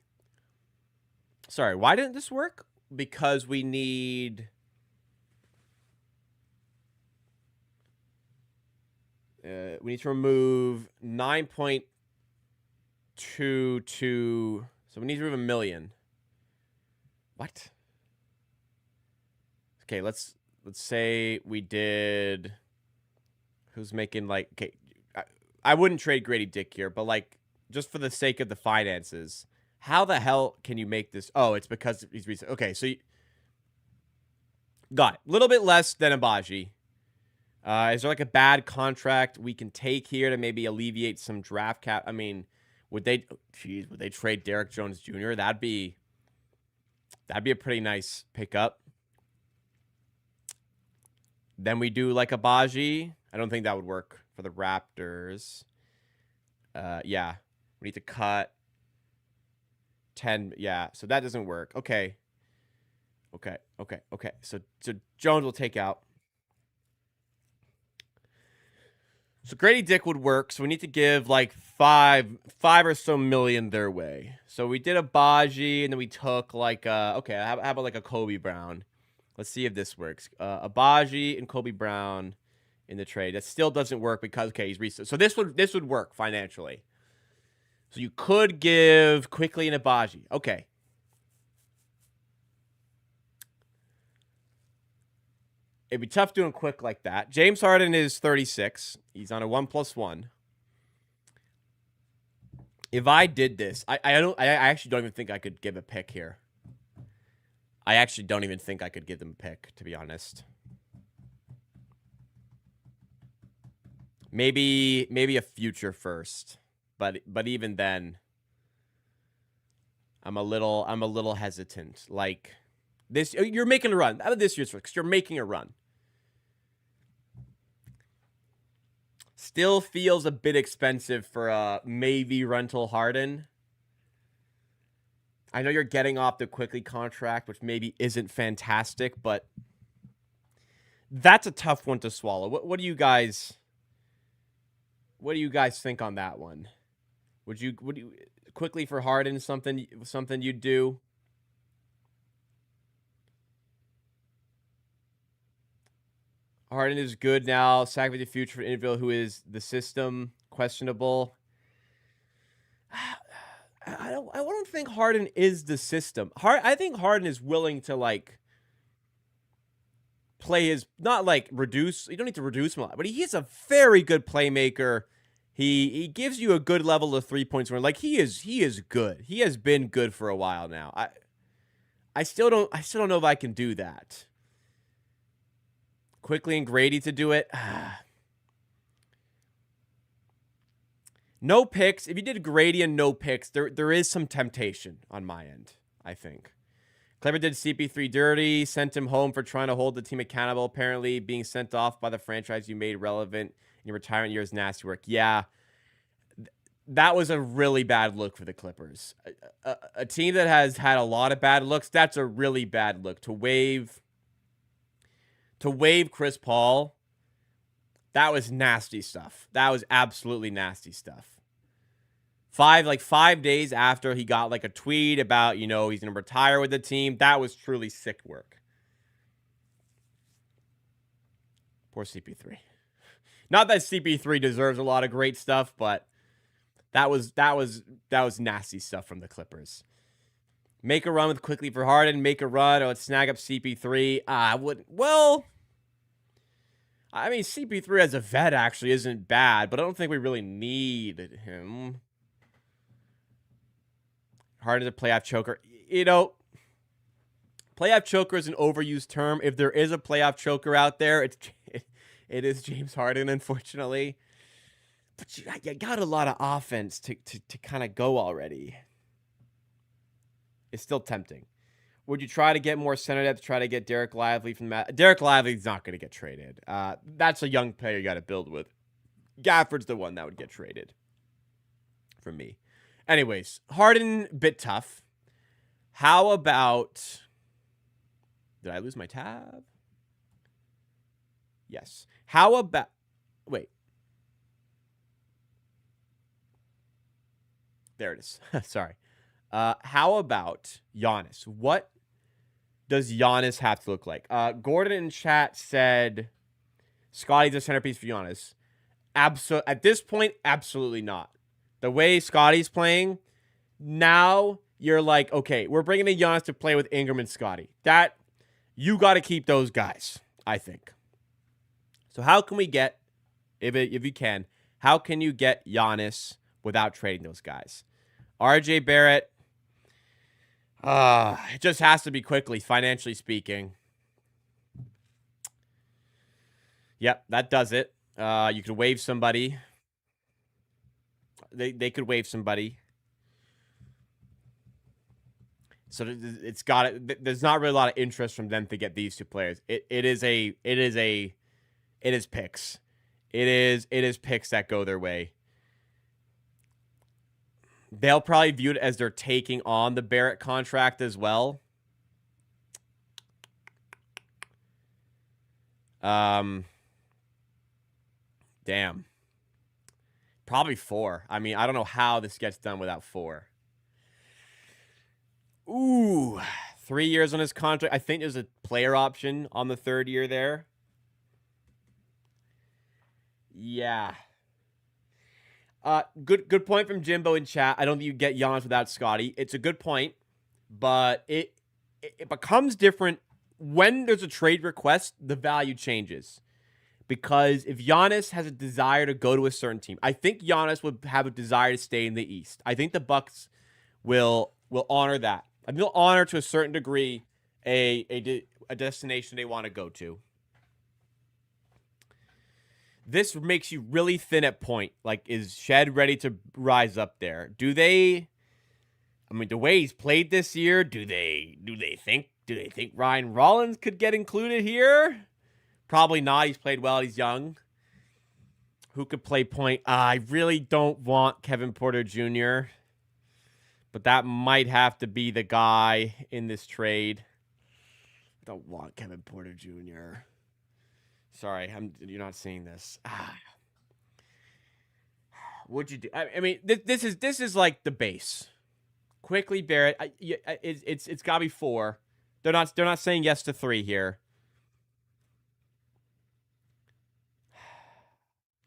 Sorry, why didn't this work? Because we need. We need to remove 9.22. So we need to remove $1 million. What? Okay, let's say we did. Who's making like? Okay, I wouldn't trade Grady Dick here, but like just for the sake of the finances, how the hell can you make this? Oh, it's because he's recent. Okay, so got it. A little bit less than Abaji. Is there like a bad contract we can take here to maybe alleviate some draft cap? I mean, would they trade Derrick Jones Jr.? That'd be a pretty nice pickup. Then we do like Abaji. I don't think that would work for the Raptors. Yeah, we need to cut 10. Yeah, so that doesn't work. Okay. So Jones will take out. So Grady Dick would work. So we need to give like five or so million their way. So we did Abaji, and then we took like okay, how about like a Kobe Brown? Let's see if this works. Abaji and Kobe Brown in the trade. That still doesn't work because okay, he's recent. So this would work financially. So you could give quickly an Abaji. Okay. It'd be tough doing quick like that. James Harden is 36. He's on a 1+1. If I did this, I actually don't even think I could give a pick here. I actually don't even think I could give them a pick, to be honest. Maybe a future first, but even then, I'm a little hesitant. Like this, you're making a run out of this year's first. You're making a run. Still feels a bit expensive for a maybe rental Harden. I know you're getting off the quickly contract, which maybe isn't fantastic, but that's a tough one to swallow. What do you guys think on that one? Would you quickly for Harden something you'd do? Harden is good now. Sacrifice the future for an individual who is the system questionable. I don't think Harden is the system. I think Harden is willing to like play his, not like reduce. You don't need to reduce him a lot, but he is a very good playmaker. He gives you a good level of 3-point scoring. Like he is good. He has been good for a while now. I still don't know if I can do that. Quickly and Grady to do it. No picks. If you did Grady and no picks, there is some temptation on my end, I think. Clever did CP3 dirty, sent him home for trying to hold the team accountable. Apparently being sent off by the franchise you made relevant in your retirement years, nasty work. Yeah, that was a really bad look for the Clippers. A team that has had a lot of bad looks, that's a really bad look. To waive Chris Paul, that was nasty stuff. That was absolutely nasty stuff. 5 days after he got like a tweet about, he's going to retire with the team. That was truly sick work. Poor CP3. Not that CP3 deserves a lot of great stuff, but that was nasty stuff from the Clippers. Make a run with quickly for Harden. Make a run. Or let's snag up CP3. CP3 as a vet actually isn't bad, but I don't think we really need him. Harden's a playoff choker. Playoff choker is an overused term. If there is a playoff choker out there, it is James Harden, unfortunately. But you got a lot of offense to kind of go already. It's still tempting. Would you try to get more center depth to try to get Derek Lively from that? Derek Lively's not going to get traded. That's a young player you got to build with. Gafford's the one that would get traded for me. Anyways, Harden, bit tough. How about... Did I lose my tab? Yes. How about... Wait. There it is. Sorry. How about Giannis? What does Giannis have to look like? Gordon in chat said Scottie's a centerpiece for Giannis. At this point, absolutely not. The way Scottie's playing, now you're like, okay, we're bringing in Giannis to play with Ingram and Scottie. That, you got to keep those guys, I think. So how can we get, if you can, how can you get Giannis without trading those guys? RJ Barrett, it just has to be quickly, financially speaking. Yep, that does it. You could waive somebody. They could waive somebody. So it's got it. There's not really a lot of interest from them to get these two players. It is picks. It is picks that go their way. They'll probably view it as they're taking on the Barrett contract as well. Damn. Probably 4. I mean, I don't know how this gets done without 4. Ooh, 3 years on his contract. I think there's a player option on the 3rd year there. Yeah. Good point from Jimbo in chat. I don't think you get Giannis without Scottie. It's a good point, but it becomes different when there's a trade request, the value changes. Because if Giannis has a desire to go to a certain team, I think Giannis would have a desire to stay in the East. I think the Bucks will honor that. I mean, they'll honor to a certain degree a destination they want to go to. This makes you really thin at point. Like, is Shed ready to rise up there? Do they? I mean, the way he's played this year, do they think Ryan Rollins could get included here? Probably not. He's played well. He's young. Who could play point? I really don't want Kevin Porter Jr., but that might have to be the guy in this trade. I don't want Kevin Porter Jr. Sorry, you're not seeing this. What'd you do? I mean, this is like the base. Quickly, Barrett. It's got to be 4. They're not saying yes to 3 here.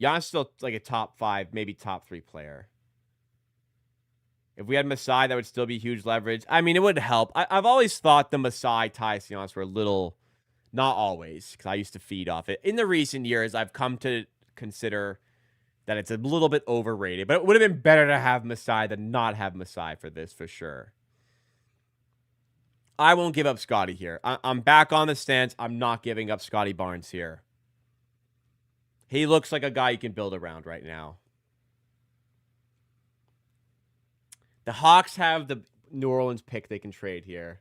Giannis still like a top 5, maybe top 3 player. If we had Masai, that would still be huge leverage. I mean, it would help. I've always thought the Masai ties to Giannis were a little, not always, because I used to feed off it. In the recent years, I've come to consider that it's a little bit overrated. But it would have been better to have Masai than not have Masai for this, for sure. I won't give up Scotty here. I'm back on the stance. I'm not giving up Scotty Barnes here. He looks like a guy you can build around right now. The Hawks have the New Orleans pick they can trade here.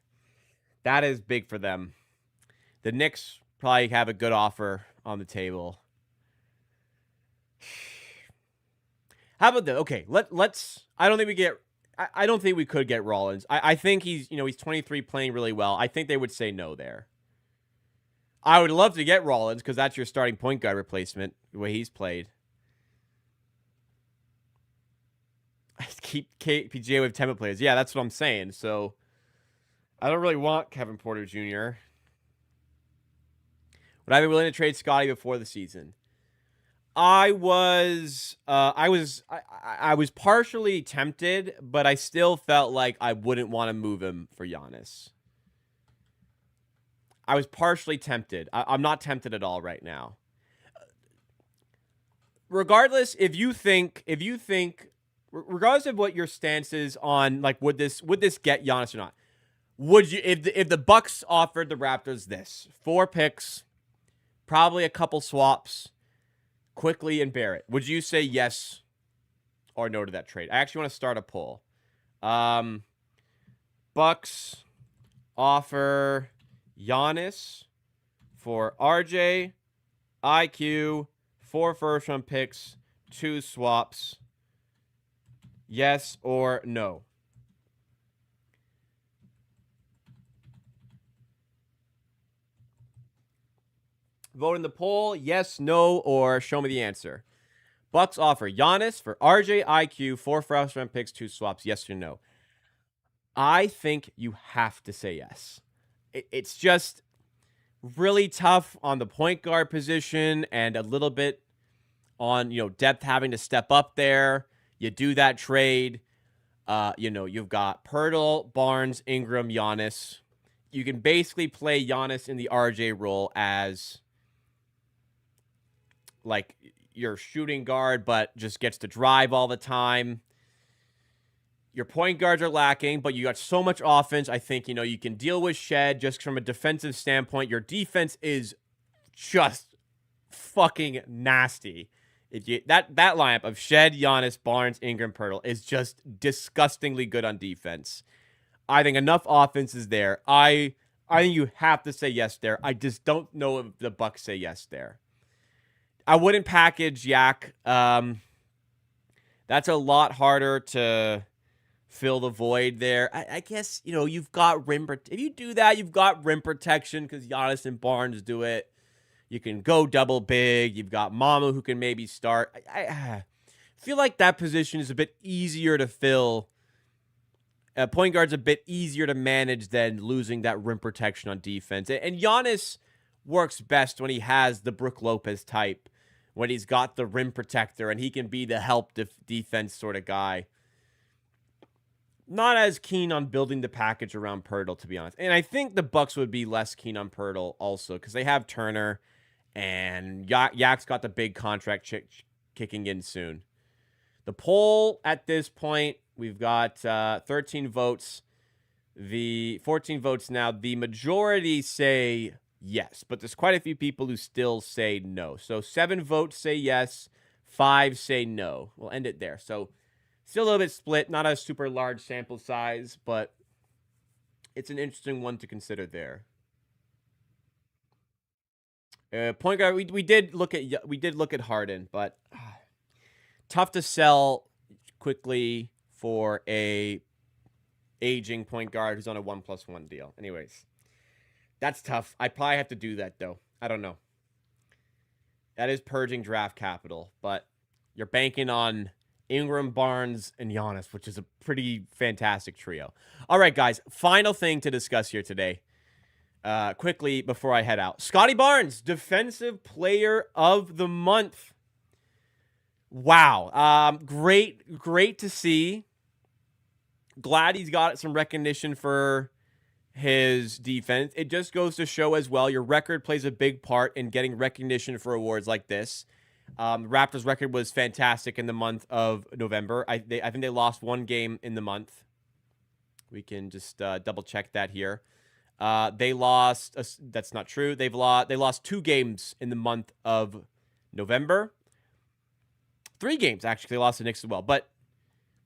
That is big for them. The Knicks probably have a good offer on the table. How about that? Okay, let's. I don't think we could get Rollins. I think he's 23, playing really well. I think they would say no there. I would love to get Rollins because that's your starting point guard replacement, the way he's played. I keep KPJ with template players. Yeah, that's what I'm saying. So I don't really want Kevin Porter Jr. Would I be willing to trade Scotty before the season? I was partially tempted, but I still felt like I wouldn't want to move him for Giannis. I was partially tempted. I'm not tempted at all right now. Regardless, if you think, regardless of what your stance is on, like, would this get Giannis or not? Would you, if the Bucks offered the Raptors this 4 picks, probably a couple swaps, Quickly and Barrett, would you say yes or no to that trade? I actually want to start a poll. Bucks offer Giannis for RJ, IQ, 4 first-round picks, 2 swaps. Yes or no? Vote in the poll, yes, no, or show me the answer. Bucks offer Giannis for RJ, IQ, 4 first-round picks, 2 swaps. Yes or no? I think you have to say yes. It's just really tough on the point guard position and a little bit on, depth having to step up there. You do that trade. You've got Pirtle, Barnes, Ingram, Giannis. You can basically play Giannis in the RJ role as like your shooting guard, but just gets to drive all the time. Your point guards are lacking, but you got so much offense. I think, you can deal with Shed just from a defensive standpoint. Your defense is just fucking nasty. That lineup of Shed, Giannis, Barnes, Ingram, Pirtle is just disgustingly good on defense. I think enough offense is there. I think you have to say yes there. I just don't know if the Bucks say yes there. I wouldn't package Yak. That's a lot harder to fill the void there. I guess, you've got rim. If you do that, you've got rim protection because Giannis and Barnes do it. You can go double big. You've got Mamu who can maybe start. I feel like that position is a bit easier to fill. Point guard's a bit easier to manage than losing that rim protection on defense. And Giannis works best when he has the Brook Lopez type, when he's got the rim protector and he can be the help defense sort of guy. not as keen on building the package around Pirtle, to be honest. And I think the Bucks would be less keen on Pirtle also because they have Turner and Yak's got the big contract kicking in soon. The poll at this point, we've got 13 votes. The 14 votes now. The majority say yes, but there's quite a few people who still say no. So 7 votes say yes, 5 say no. We'll end it there. So still a little bit split, not a super large sample size, but it's an interesting one to consider there. Point guard, we did look at Harden, but tough to sell quickly for a aging point guard who's on a 1+1 deal. Anyways, that's tough. I probably have to do that though. I don't know. That is purging draft capital, but you're banking on Ingram, Barnes, and Giannis, which is a pretty fantastic trio. All right, guys, final thing to discuss here today. Quickly before I head out. Scotty Barnes, Defensive Player of the Month. Wow. Great to see. Glad he's got some recognition for his defense. It just goes to show as well, your record plays a big part in getting recognition for awards like this. Raptors' record was fantastic in the month of November. I think they lost 1 game in the month. We can just double check that here. They lost. That's not true. They lost 2 games in the month of November. 3 games actually. They lost to Knicks as well. But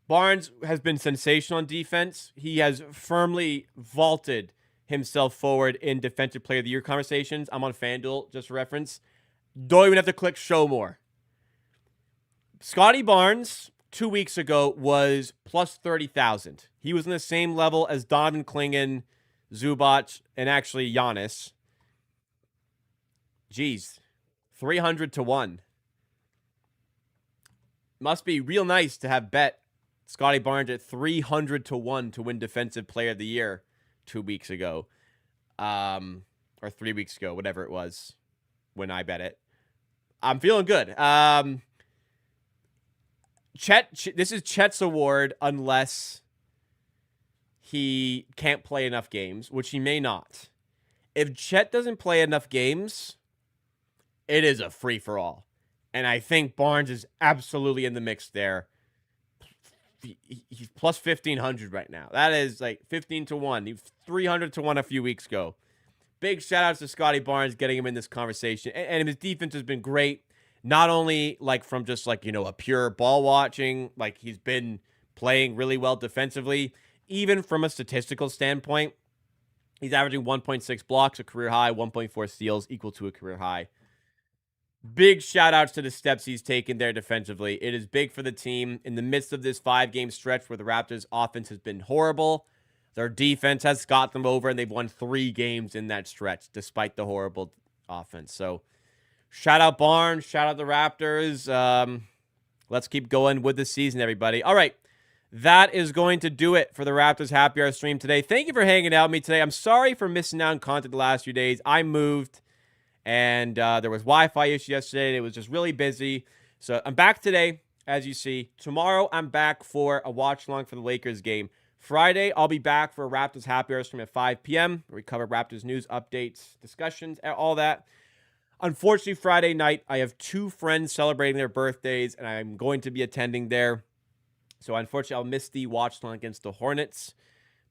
Barnes has been sensational on defense. He has firmly vaulted himself forward in Defensive Player of the Year conversations. I'm on FanDuel, just for reference. Don't even have to click show more. Scotty Barnes 2 weeks ago was plus 30,000. He was in the same level as Donovan Klingon, Zubac, and actually Giannis. Jeez, 300 to 1. Must be real nice to have bet Scotty Barnes at 300 to 1 to win Defensive Player of the Year 2 weeks ago. Or 3 weeks ago, whatever it was when I bet it. I'm feeling good. This is Chet's award unless he can't play enough games, which he may not. If Chet doesn't play enough games, it is a free-for-all. And I think Barnes is absolutely in the mix there. He's plus 1,500 right now. That is like 15 to 1. He was 300 to 1 a few weeks ago. Big shout-outs to Scotty Barnes getting him in this conversation. And his defense has been great. Not only like from just like, a pure ball watching, like he's been playing really well defensively. Even from a statistical standpoint, he's averaging 1.6 blocks, a career high, 1.4 steals, equal to a career high. Big shout-outs to the steps he's taken there defensively. It is big for the team. In the midst of this 5-game stretch where the Raptors' offense has been horrible, their defense has got them over, and they've won 3 games in that stretch, despite the horrible offense. So, shout-out Barnes, shout-out the Raptors. Let's keep going with the season, everybody. All right. That is going to do it for the Raptors Happy Hour stream today. Thank you for hanging out with me today. I'm sorry for missing out on content the last few days. I moved, and there was Wi-Fi issue yesterday. It was just really busy. So I'm back today, as you see. Tomorrow, I'm back for a watch-along for the Lakers game. Friday, I'll be back for a Raptors Happy Hour stream at 5 p.m. where we cover Raptors news, updates, discussions, all that. Unfortunately, Friday night, I have 2 friends celebrating their birthdays, and I'm going to be attending there. So, unfortunately, I'll miss the watch-along against the Hornets.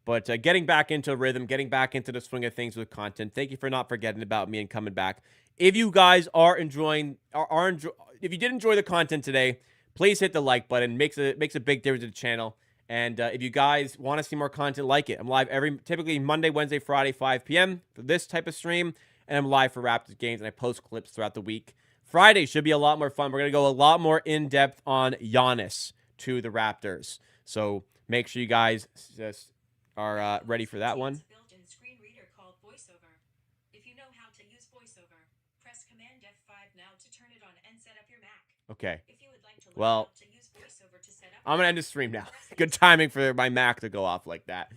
But getting back into rhythm, getting back into the swing of things with content. Thank you for not forgetting about me and coming back. If you guys are enjoying, if you did enjoy the content today, please hit the like button. Makes a big difference to the channel. And if you guys want to see more content like it, I'm live typically Monday, Wednesday, Friday, 5 p.m. for this type of stream. And I'm live for Raptors games, and I post clips throughout the week. Friday should be a lot more fun. We're going to go a lot more in-depth on Giannis to the Raptors. So make sure you guys are ready for that one. Built-in screen reader called VoiceOver. If you know how to use VoiceOver, press Command F5 now to turn it on and set up your Mac. Okay. If you would like to Well, how to use VoiceOver to set up I'm going to end the stream now. Good timing for my Mac to go off like that.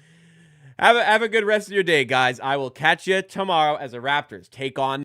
Have a good rest of your day, guys. I will catch you tomorrow as the Raptors take on